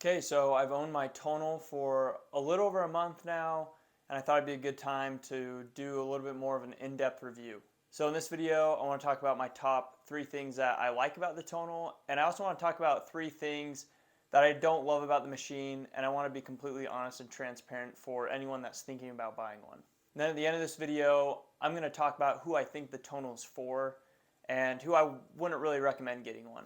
Okay, so I've owned my Tonal for a little over a month now, and I thought it'd be a good time to do a little bit more of an in-depth review. So in this video, I want to talk about my top 3 things that I like about the Tonal, and I also want to talk about 3 things that I don't love about the machine, and I want to be completely honest and transparent for anyone that's thinking about buying one. And then at the end of this video, I'm going to talk about who I think the Tonal is for, and who I wouldn't really recommend getting one.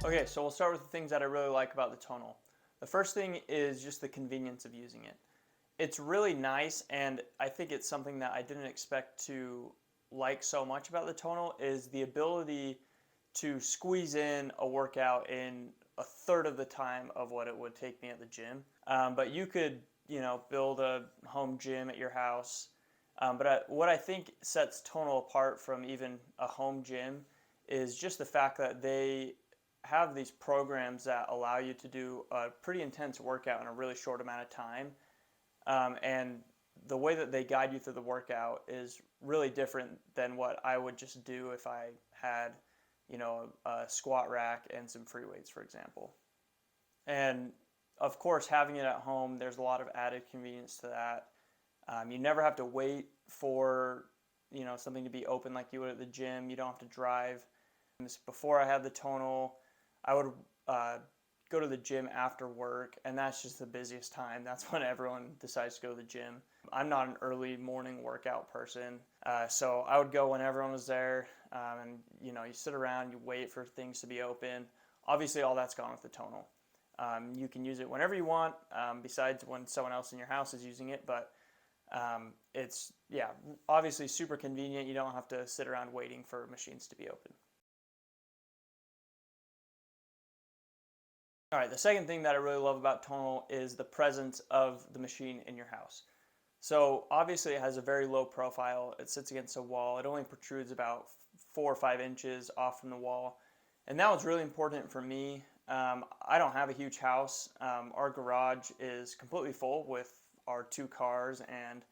Okay, so we'll start with the things that I really like about the Tonal. The first thing is just the convenience of using it. It's really nice, and I think it's something that I didn't expect to like so much about the Tonal is the ability to squeeze in a workout in a third of the time of what it would take me at the gym. But you could, build a home gym at your house. What I think sets Tonal apart from even a home gym is just the fact that they have these programs that allow you to do a pretty intense workout in a really short amount of time. And the way that they guide you through the workout is really different than what I would just do if I had, a squat rack and some free weights, for example. And of course, having it at home, there's a lot of added convenience to that. You never have to wait for, something to be open like you would at the gym. You don't have to drive. Before I had the Tonal, I would go to the gym after work, and that's just the busiest time. That's when everyone decides to go to the gym. I'm not an early morning workout person, so I would go when everyone was there, and you sit around, you wait for things to be open. Obviously, all that's gone with the Tonal. You can use it whenever you want, besides when someone else in your house is using it, but it's, obviously super convenient. You don't have to sit around waiting for machines to be open. All right, the second thing that I really love about Tonal is the presence of the machine in your house. So obviously it has a very low profile. It sits against a wall. It only protrudes about 4 or 5 inches off from the wall. And that was really important for me. I don't have a huge house. Our garage is completely full with our 2 cars and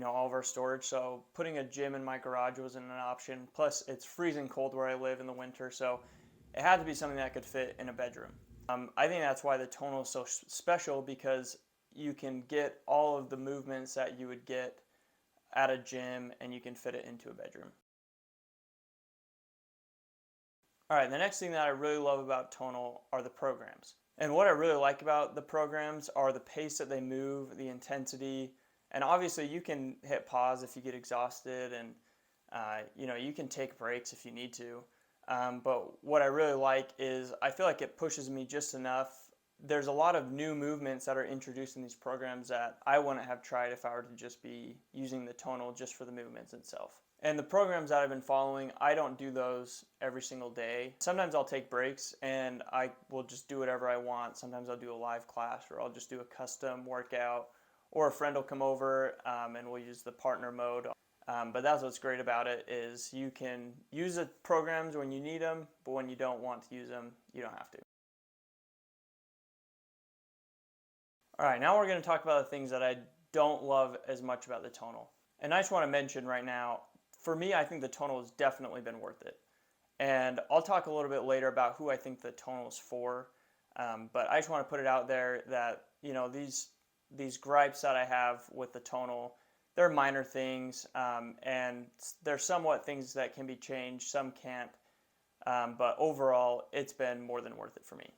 all of our storage. So putting a gym in my garage wasn't an option. Plus it's freezing cold where I live in the winter. So it had to be something that could fit in a bedroom. I think that's why the Tonal is so special, because you can get all of the movements that you would get at a gym and you can fit it into a bedroom. All right, the next thing that I really love about Tonal are the programs. And what I really like about the programs are the pace that they move, the intensity, and obviously you can hit pause if you get exhausted, and you can take breaks if you need to. But what I really like is I feel like it pushes me just enough. There's a lot of new movements that are introduced in these programs that I wouldn't have tried if I were to just be using the Tonal just for the movements itself. And the programs that I've been following, I don't do those every single day. Sometimes I'll take breaks and I will just do whatever I want. Sometimes I'll do a live class, or I'll just do a custom workout, or a friend will come over and we'll use the partner mode. But that's what's great about it, is you can use the programs when you need them, but when you don't want to use them, you don't have to. All right, now we're going to talk about the things that I don't love as much about the Tonal. And I just want to mention right now, for me, I think the Tonal has definitely been worth it. And I'll talk a little bit later about who I think the Tonal is for. But I just want to put it out there that, these gripes that I have with the Tonal, they're minor things, and they're somewhat things that can be changed, some can't, but overall, it's been more than worth it for me.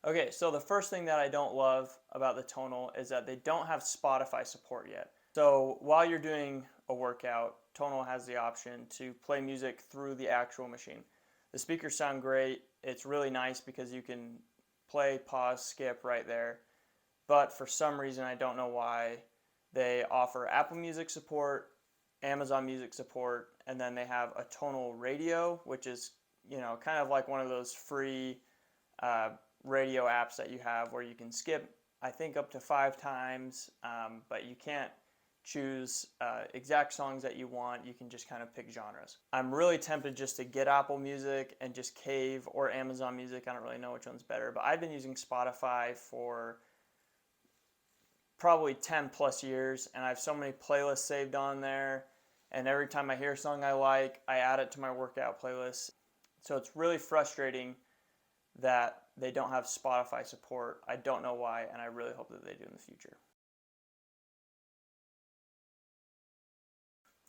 Okay, so the first thing that I don't love about the Tonal is that they don't have Spotify support yet. So while you're doing a workout, Tonal has the option to play music through the actual machine. The speakers sound great. It's really nice because you can play, pause, skip right there. But for some reason, I don't know why, they offer Apple Music support, Amazon Music support, and then they have a Tonal radio, which is, kind of like one of those free radio apps that you have where you can skip, I think, up to 5 times, but you can't choose exact songs that you want. You can just kind of pick genres. I'm really tempted just to get Apple Music and just cave, or Amazon Music. I don't really know which one's better, but I've been using Spotify for probably 10 plus years, and I have so many playlists saved on there. And every time I hear a song I like, I add it to my workout playlist. So it's really frustrating that they don't have Spotify support. I don't know why, and I really hope that they do in the future.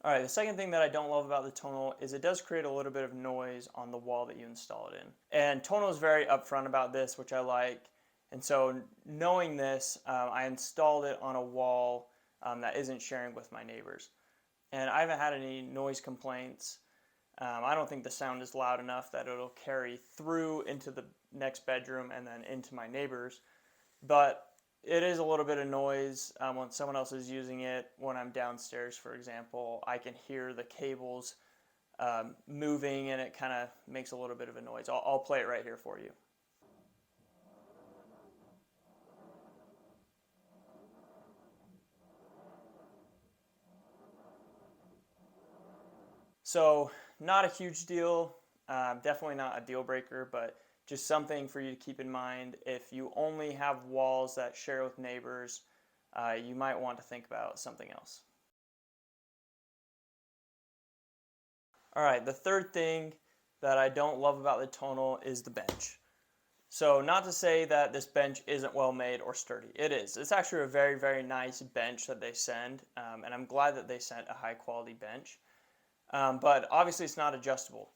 All right, the second thing that I don't love about the Tonal is it does create a little bit of noise on the wall that you install it in. And Tonal is very upfront about this, which I like. And so knowing this, I installed it on a wall that isn't sharing with my neighbors. And I haven't had any noise complaints. I don't think the sound is loud enough that it'll carry through into the next bedroom and then into my neighbors. But it is a little bit of noise when someone else is using it. When I'm downstairs, for example, I can hear the cables moving, and it kind of makes a little bit of a noise. I'll play it right here for you. So not a huge deal, definitely not a deal breaker, but just something for you to keep in mind. If you only have walls that share with neighbors, you might want to think about something else. All right, the third thing that I don't love about the Tonal is the bench. So not to say that this bench isn't well made or sturdy. It is. It's actually a very, very nice bench that they send, and I'm glad that they sent a high quality bench. But obviously it's not adjustable.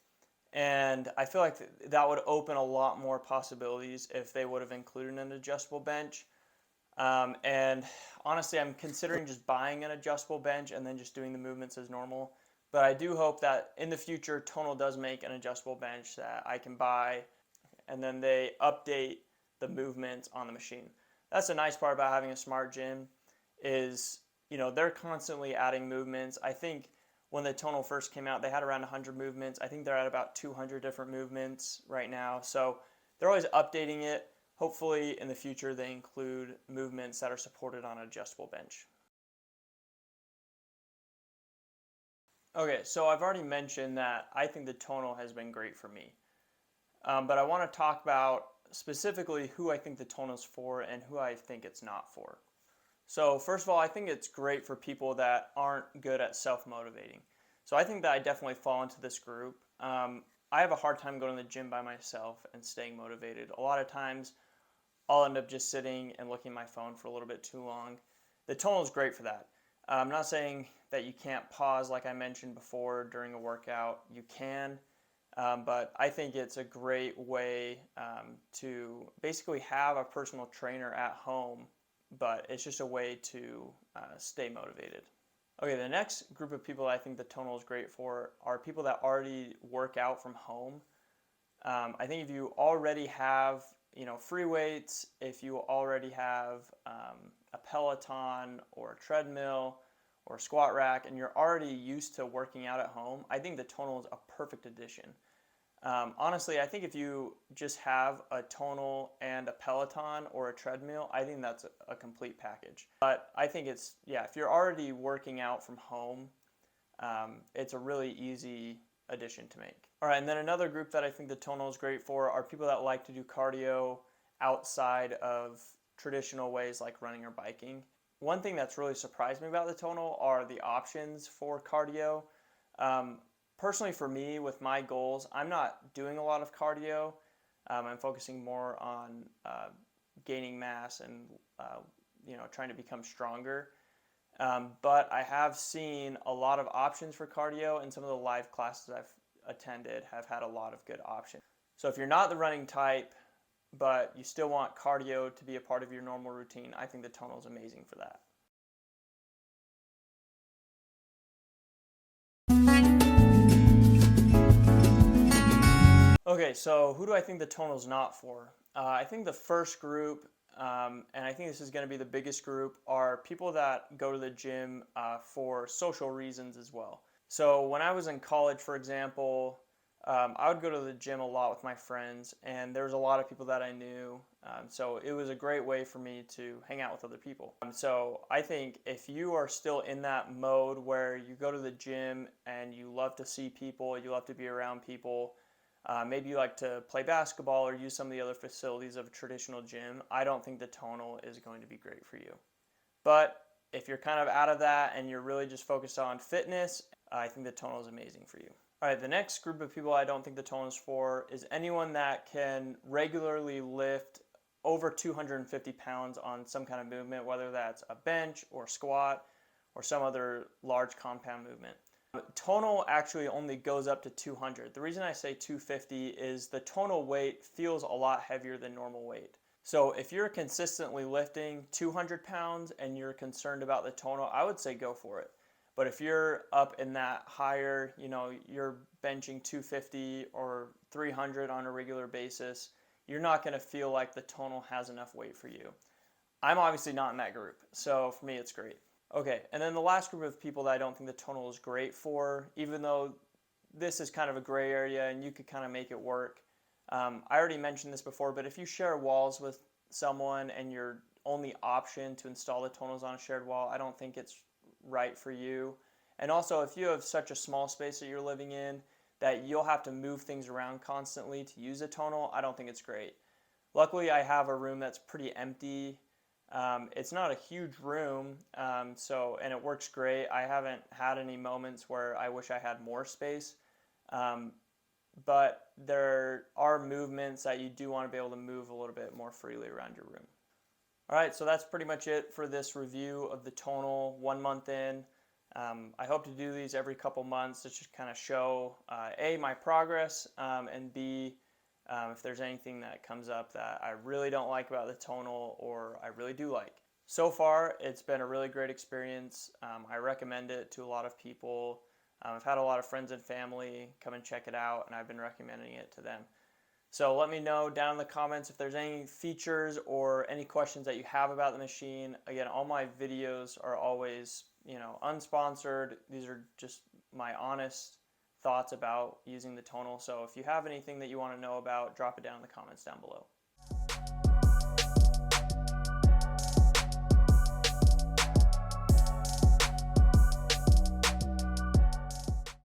And I feel like that would open a lot more possibilities if they would have included an adjustable bench. And honestly, I'm considering just buying an adjustable bench and then just doing the movements as normal. But I do hope that in the future, Tonal does make an adjustable bench that I can buy, and then they update the movements on the machine. That's the nice part about having a smart gym is, they're constantly adding movements. I think when the Tonal first came out, they had around 100 movements. I think they're at about 200 different movements right now. So they're always updating it. Hopefully in the future they include movements that are supported on an adjustable bench. Okay, so I've already mentioned that I think the Tonal has been great for me. But I want to talk about specifically who I think the Tonal is for and who I think it's not for. So first of all, I think it's great for people that aren't good at self-motivating. So I think that I definitely fall into this group. I have a hard time going to the gym by myself and staying motivated. A lot of times I'll end up just sitting and looking at my phone for a little bit too long. The Tonal is great for that. I'm not saying that you can't pause like I mentioned before during a workout. You can, but I think it's a great way to basically have a personal trainer at home, but it's just a way to stay motivated. Okay, the next group of people I think the Tonal is great for are people that already work out from home. I think if you already have free weights, if you already have a Peloton or a treadmill or a squat rack, and you're already used to working out at home, I think the Tonal is a perfect addition. Honestly, I think if you just have a Tonal and a Peloton or a treadmill, I think that's a complete package. But I think if you're already working out from home, it's a really easy addition to make. All right, and then another group that I think the Tonal is great for are people that like to do cardio outside of traditional ways like running or biking. One thing that's really surprised me about the Tonal are the options for cardio. Personally, for me, with my goals, I'm not doing a lot of cardio. I'm focusing more on gaining mass and trying to become stronger. But I have seen a lot of options for cardio, and some of the live classes I've attended have had a lot of good options. So if you're not the running type, but you still want cardio to be a part of your normal routine, I think the Tonal is amazing for that. Okay, so who do I think the Tonal is not for? I think the first group, and I think this is going to be the biggest group, are people that go to the gym for social reasons as well. So when I was in college, for example, I would go to the gym a lot with my friends, and there was a lot of people that I knew. So it was a great way for me to hang out with other people. So I think if you are still in that mode where you go to the gym and you love to see people, you love to be around people, maybe you like to play basketball or use some of the other facilities of a traditional gym, I don't think the Tonal is going to be great for you. But if you're kind of out of that and you're really just focused on fitness, I think the tonal is amazing for you. All right, the next group of people I don't think the tonal is for is anyone that can regularly lift over 250 pounds on some kind of movement, whether that's a bench or squat or some other large compound movement. Tonal actually only goes up to 200. The reason I say 250 is the tonal weight feels a lot heavier than normal weight. So if you're consistently lifting 200 pounds and you're concerned about the tonal, I would say go for it. But if you're up in that higher, you're benching 250 or 300 on a regular basis, you're not going to feel like the tonal has enough weight for you. I'm obviously not in that group, so for me it's great. Okay, and then the last group of people that I don't think the tonal is great for, even though this is kind of a gray area and you could kind of make it work. I already mentioned this before, but if you share walls with someone and your only option to install the tonals on a shared wall, I don't think it's right for you. And also, if you have such a small space that you're living in that you'll have to move things around constantly to use a tonal, I don't think it's great. Luckily, I have a room that's pretty empty. It's not a huge room, and it works great. I haven't had any moments where I wish I had more space. But there are movements that you do want to be able to move a little bit more freely around your room. All right, so that's pretty much it for this review of the tonal 1 month in. I hope to do these every couple months to just kind of show A, my progress, and B, if there's anything that comes up that I really don't like about the tonal or I really do like. So far, it's been a really great experience. I recommend it to a lot of people. I've had a lot of friends and family come and check it out, and I've been recommending it to them. So let me know down in the comments if there's any features or any questions that you have about the machine. Again, all my videos are always, unsponsored. These are just my honest thoughts about using the tonal. So if you have anything that you want to know about, drop it down in the comments down below.